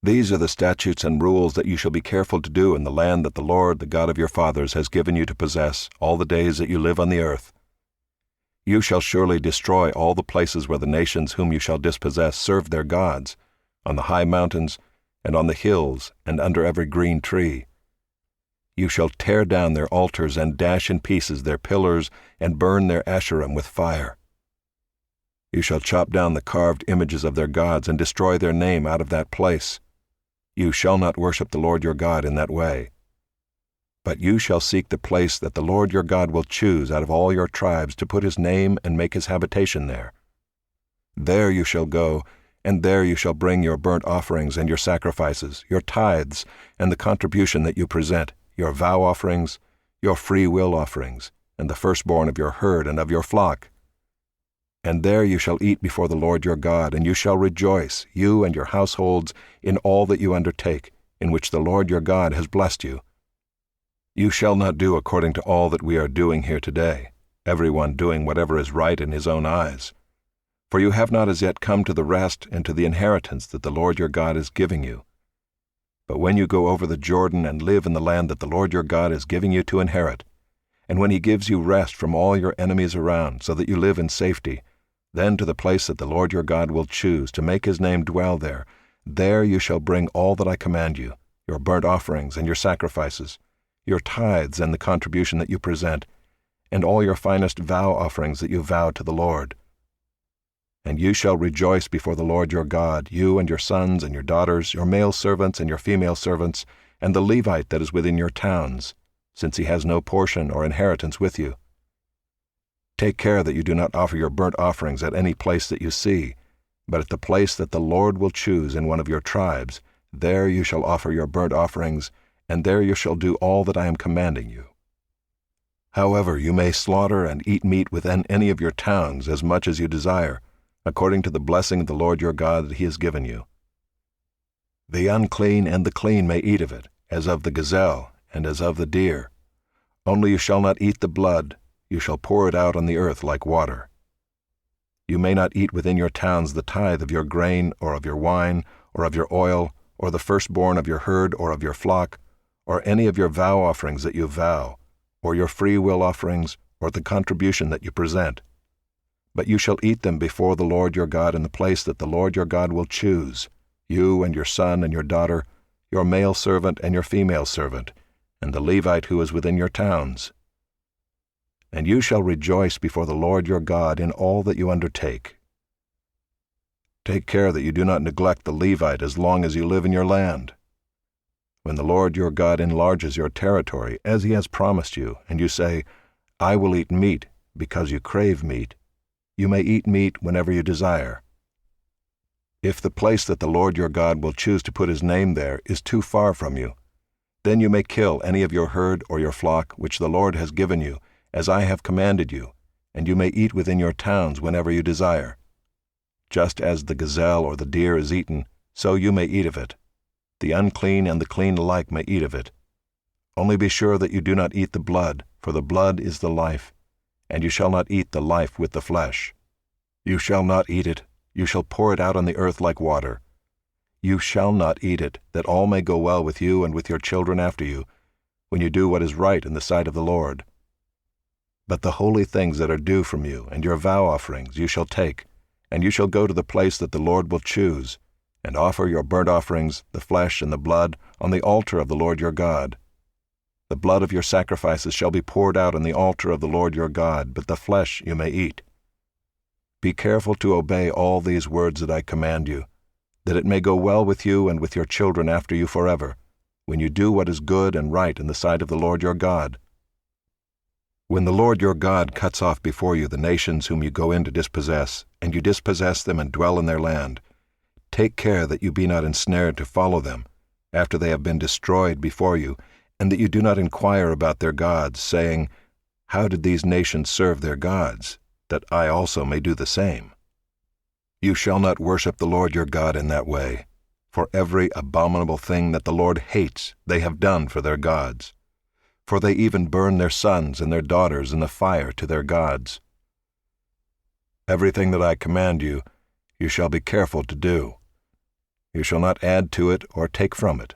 These are the statutes and rules that you shall be careful to do in the land that the Lord, the God of your fathers, has given you to possess all the days that you live on the earth. You shall surely destroy all the places where the nations whom you shall dispossess serve their gods, on the high mountains, and on the hills, and under every green tree. You shall tear down their altars and dash in pieces their pillars and burn their Asherim with fire. You shall chop down the carved images of their gods and destroy their name out of that place. You shall not worship the Lord your God in that way. But you shall seek the place that the Lord your God will choose out of all your tribes to put his name and make his habitation there. There you shall go, and there you shall bring your burnt offerings and your sacrifices, your tithes, and the contribution that you present, your vow offerings, your free will offerings, and the firstborn of your herd and of your flock. And there you shall eat before the Lord your God, and you shall rejoice, you and your households, in all that you undertake, in which the Lord your God has blessed you. You shall not do according to all that we are doing here today, everyone doing whatever is right in his own eyes. For you have not as yet come to the rest and to the inheritance that the Lord your God is giving you. But when you go over the Jordan and live in the land that the Lord your God is giving you to inherit, and when he gives you rest from all your enemies around, so that you live in safety, then to the place that the Lord your God will choose to make his name dwell there, there you shall bring all that I command you, your burnt offerings and your sacrifices, your tithes and the contribution that you present, and all your finest vow offerings that you vow to the Lord. And you shall rejoice before the Lord your God, you and your sons and your daughters, your male servants and your female servants, and the Levite that is within your towns, since he has no portion or inheritance with you. Take care that you do not offer your burnt offerings at any place that you see, but at the place that the Lord will choose in one of your tribes, there you shall offer your burnt offerings, and there you shall do all that I am commanding you. However, you may slaughter and eat meat within any of your towns as much as you desire, according to the blessing of the Lord your God that he has given you. The unclean and the clean may eat of it, as of the gazelle and as of the deer. Only you shall not eat the blood, you shall pour it out on the earth like water. You may not eat within your towns the tithe of your grain, or of your wine, or of your oil, or the firstborn of your herd or of your flock, or any of your vow offerings that you vow, or your free will offerings, or the contribution that you present. But you shall eat them before the Lord your God in the place that the Lord your God will choose, you and your son and your daughter, your male servant and your female servant, and the Levite who is within your towns. And you shall rejoice before the Lord your God in all that you undertake. Take care that you do not neglect the Levite as long as you live in your land. When the Lord your God enlarges your territory, as he has promised you, and you say, I will eat meat, because you crave meat, you may eat meat whenever you desire. If the place that the Lord your God will choose to put his name there is too far from you, then you may kill any of your herd or your flock which the Lord has given you, as I have commanded you, and you may eat within your towns whenever you desire. Just as the gazelle or the deer is eaten, so you may eat of it. The unclean and the clean alike may eat of it. Only be sure that you do not eat the blood, for the blood is the life, and you shall not eat the life with the flesh. You shall not eat it, you shall pour it out on the earth like water. You shall not eat it, that all may go well with you and with your children after you, when you do what is right in the sight of the Lord. But the holy things that are due from you, and your vow offerings, you shall take, and you shall go to the place that the Lord will choose, and offer your burnt offerings, the flesh and the blood, on the altar of the Lord your God. The blood of your sacrifices shall be poured out on the altar of the Lord your God, but the flesh you may eat. Be careful to obey all these words that I command you, that it may go well with you and with your children after you forever, when you do what is good and right in the sight of the Lord your God. When the Lord your God cuts off before you the nations whom you go in to dispossess, and you dispossess them and dwell in their land, take care that you be not ensnared to follow them, after they have been destroyed before you, and that you do not inquire about their gods, saying, How did these nations serve their gods, that I also may do the same? You shall not worship the Lord your God in that way, for every abominable thing that the Lord hates they have done for their gods. For they even burn their sons and their daughters in the fire to their gods. Everything that I command you, you shall be careful to do. You shall not add to it or take from it.